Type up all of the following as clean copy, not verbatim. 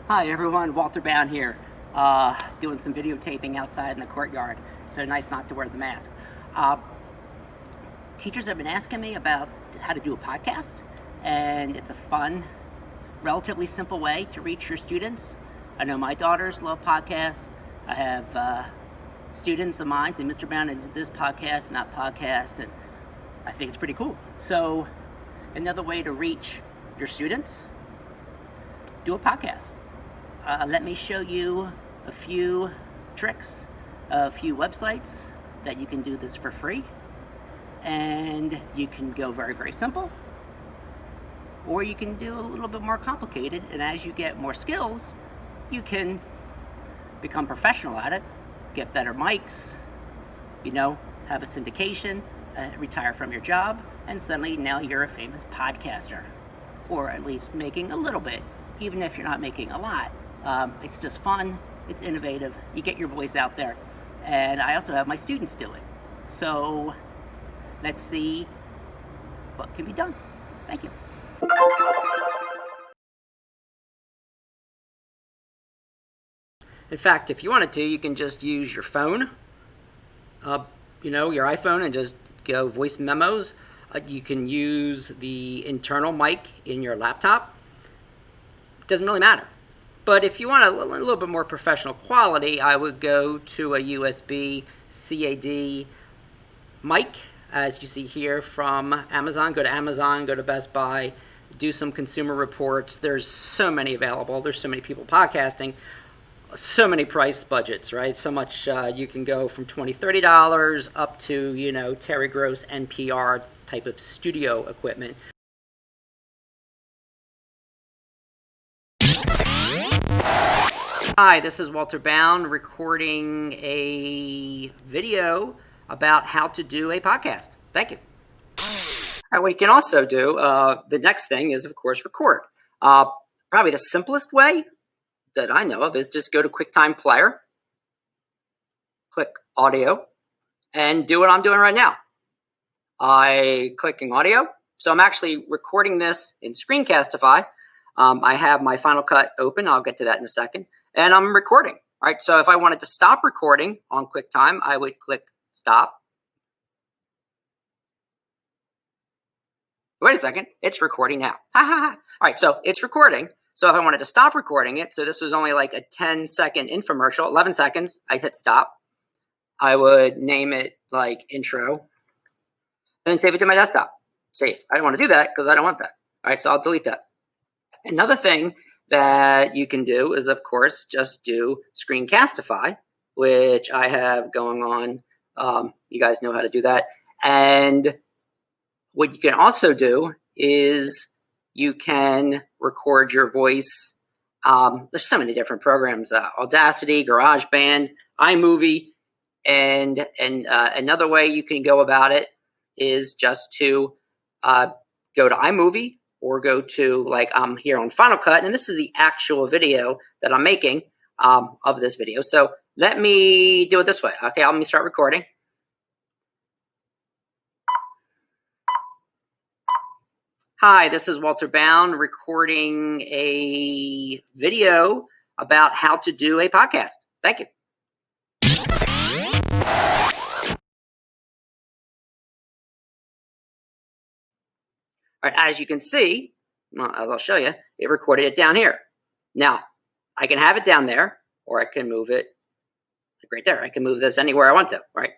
Hi everyone, Walter Bowne here, doing some videotaping outside in the courtyard. So nice not to wear the mask. Teachers have been asking me about how to do a podcast, and it's a fun, relatively simple way to reach your students. I know my daughters love podcasts. I have students of mine say, Mr. Bowne, I did this podcast and that podcast, and I think it's pretty cool. So another way to reach your students, do a podcast. Let me show you a few tricks, a few websites that you can do this for free. And you can go very, very simple, or you can do a little bit more complicated. And as you get more skills, you can become professional at it, get better mics, have a syndication, retire from your job, and suddenly now you're a famous podcaster, or at least making a little bit, even if you're not making a lot. It's just fun, it's innovative, you get your voice out there. And I also have my students do it. So let's see what can be done. Thank you. In fact, if you wanted to, you can just use your phone, your iPhone, and just go voice memos. You can use the internal mic in your laptop. It doesn't really matter. But if you want a little bit more professional quality, I would go to a USB CAD mic, as you see here from Amazon. Go to Amazon, go to Best Buy, do some consumer reports. There's so many available. There's so many people podcasting, so many price budgets, right? So much you can go from $20, $30 up to, Terry Gross NPR type of studio equipment. Hi, this is Walter Bowne recording a video about how to do a podcast. Thank you. All right, what you can also do, the next thing is, of course, record. Probably the simplest way that I know of is just go to QuickTime Player, click Audio, and do what I'm doing right now. Clicking Audio. So I'm actually recording this in Screencastify. I have my Final Cut open. I'll get to that in a second. And I'm recording. All right, so if I wanted to stop recording on QuickTime, I would click Stop. Wait a second, it's recording now. All right, so it's recording. So if I wanted to stop recording it, so this was only like a 10-second infomercial, 11 seconds, I hit stop. I would name it like intro, and then save it to my desktop. Save. I don't want to do that because I don't want that. All right, so I'll delete that. Another thing that you can do is, of course, just do Screencastify, which I have going on. You guys know how to do that. And what you can also do is you can record your voice. There's so many different programs, Audacity, GarageBand, iMovie, and another way you can go about it is just to go to iMovie, or go to, like I'm here on Final Cut, and this is the actual video that I'm making of this video. So let me do it this way. Okay, let me start recording. Hi, this is Walter Bowne recording a video about how to do a podcast. Thank you. All right, as you can see, as I'll show you, it recorded it down here. Now, I can have it down there, or I can move it right there. I can move this anywhere I want to, right?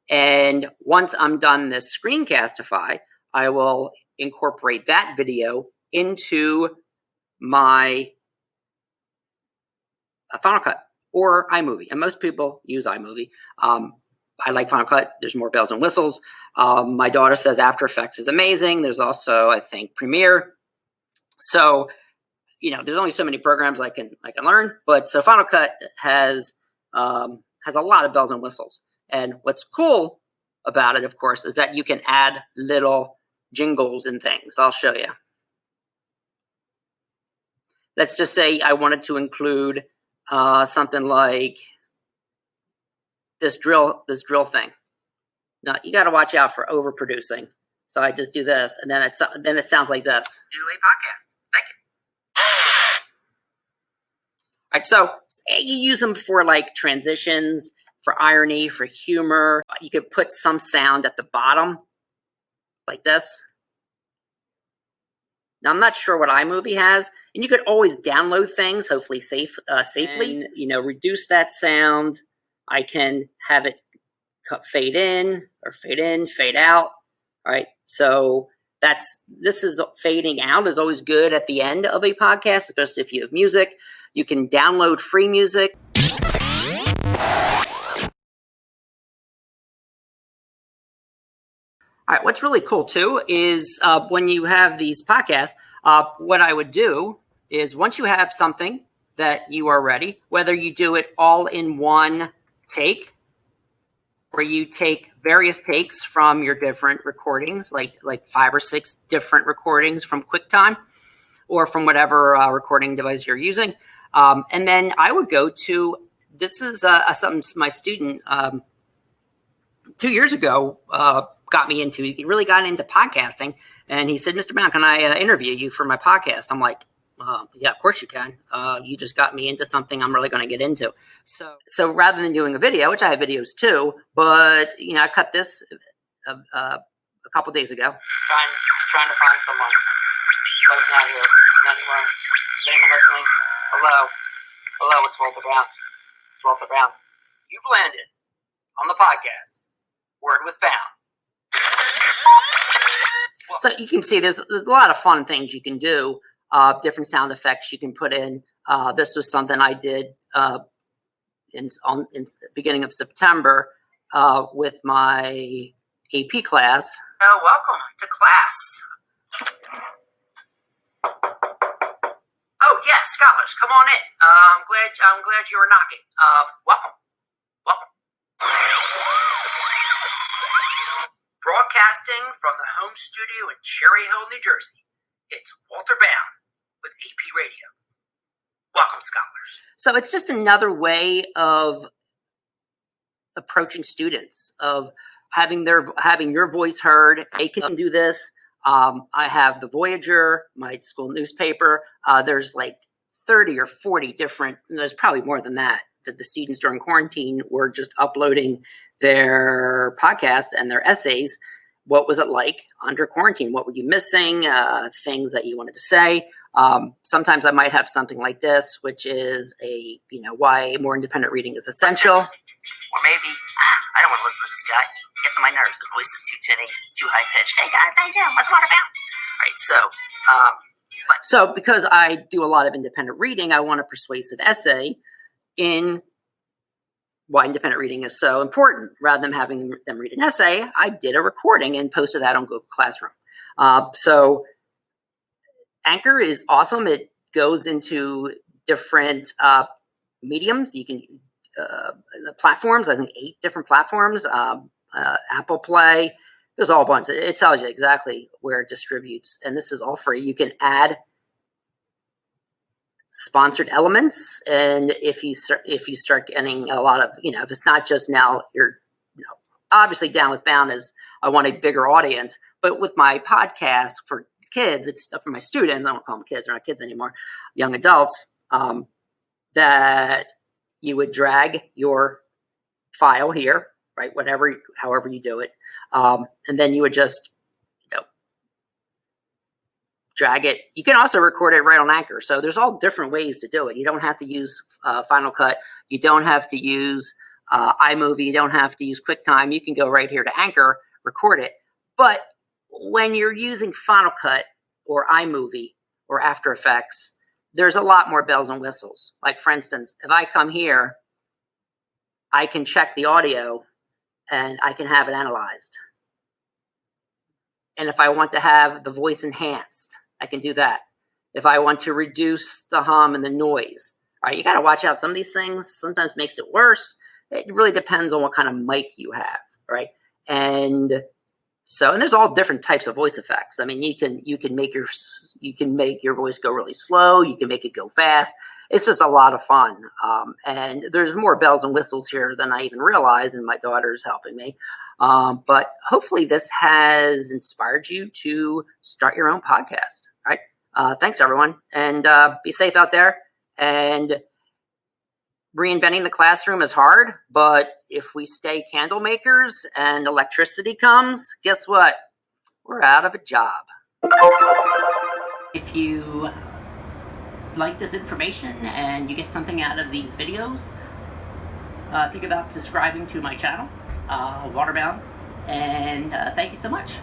And once I'm done this Screencastify, I will incorporate that video into my Final Cut or iMovie. And most people use iMovie. I like Final Cut. There's more bells and whistles. My daughter says After Effects is amazing. There's also, I think, Premiere. So, there's only so many programs I can learn. But so Final Cut has a lot of bells and whistles. And what's cool about it, of course, is that you can add little jingles and things. I'll show you. Let's just say I wanted to include something like this drill thing. Now you got to watch out for overproducing. So I just do this, and then it sounds like this. Do a podcast. Thank you. right, so you use them for like transitions, for irony, for humor. You could put some sound at the bottom, like this. Now, I'm not sure what iMovie has, and you could always download things, hopefully safely, and, reduce that sound. I can have it fade in, fade out. All right, so this is fading out is always good at the end of a podcast, especially if you have music. You can download free music. All right, what's really cool too is when you have these podcasts, what I would do is once you have something that you are ready, whether you do it all in one take or you take various takes from your different recordings, like 5 or 6 different recordings from QuickTime or from whatever recording device you're using. And then I would go to, this is something my student 2 years ago got me into. He really got into podcasting, and he said, "Mr. Bowne, can I interview you for my podcast?" I'm like, "Yeah, of course you can. You just got me into something I'm really going to get into." So rather than doing a video, which I have videos too, but I cut this a couple days ago. Trying to find someone right now here. Is anyone listening? Hello, it's Walter Bowne. It's Walter Bowne. You've landed on the podcast. Word with Bowne. So you can see there's a lot of fun things you can do, different sound effects you can put in. This was something I did in the beginning of September with my AP class. Welcome to class. Oh yeah, scholars, come on in. I'm glad you were knocking. Welcome. Broadcasting from the home studio in Cherry Hill, New Jersey, it's Walter Bowne with AP Radio. Welcome, scholars. So it's just another way of approaching students, of having your voice heard. They can do this. I have the Voyager, my school newspaper. There's like 30 or 40 different, there's probably more than that the students during quarantine were just uploading their podcasts and their essays. What was it like under quarantine? What were you missing? Things that you wanted to say. Sometimes I might have something like this, which is why more independent reading is essential. Or maybe, I don't want to listen to this guy. It gets on my nerves. His voice is too tinny. It's too high pitched. Hey guys, how you doing? What's Walter Bowne? All right, so because I do a lot of independent reading, I want a persuasive essay in why independent reading is so important. Rather than having them read an essay, I did a recording and posted that on Google Classroom. So Anchor is awesome. It goes into different mediums. You can platforms. I think 8 different platforms. Apple Play. There's all a bunch. It tells you exactly where it distributes, and this is all free. You can add sponsored elements, and if you start getting a lot of, if it's not just now, you're obviously Down with Bowne is I want a bigger audience, but with my podcast for kids, it's for my students. I don't call them kids; they're not kids anymore. Young adults. That you would drag your file here, right? However you do it, and then you would just drag it. You can also record it right on Anchor. So there's all different ways to do it. You don't have to use Final Cut. You don't have to use iMovie. You don't have to use QuickTime. You can go right here to Anchor, record it. But when you're using Final Cut or iMovie or After Effects, there's a lot more bells and whistles. Like, for instance, if I come here, I can check the audio and I can have it analyzed. And if I want to have the voice enhanced, I can do that. If I want to reduce the hum and the noise, all right, you got to watch out. Some of these things sometimes makes it worse. It really depends on what kind of mic you have, right? And there's all different types of voice effects. I mean, you can make your voice go really slow. You can make it go fast. It's just a lot of fun. And there's more bells and whistles here than I even realized, and my daughter's helping me. But hopefully this has inspired you to start your own podcast. All right. Thanks everyone, and be safe out there. And reinventing the classroom is hard, but if we stay candle makers and electricity comes, guess what? We're out of a job. If you like this information and you get something out of these videos, think about subscribing to my channel, Waterbound, and thank you so much.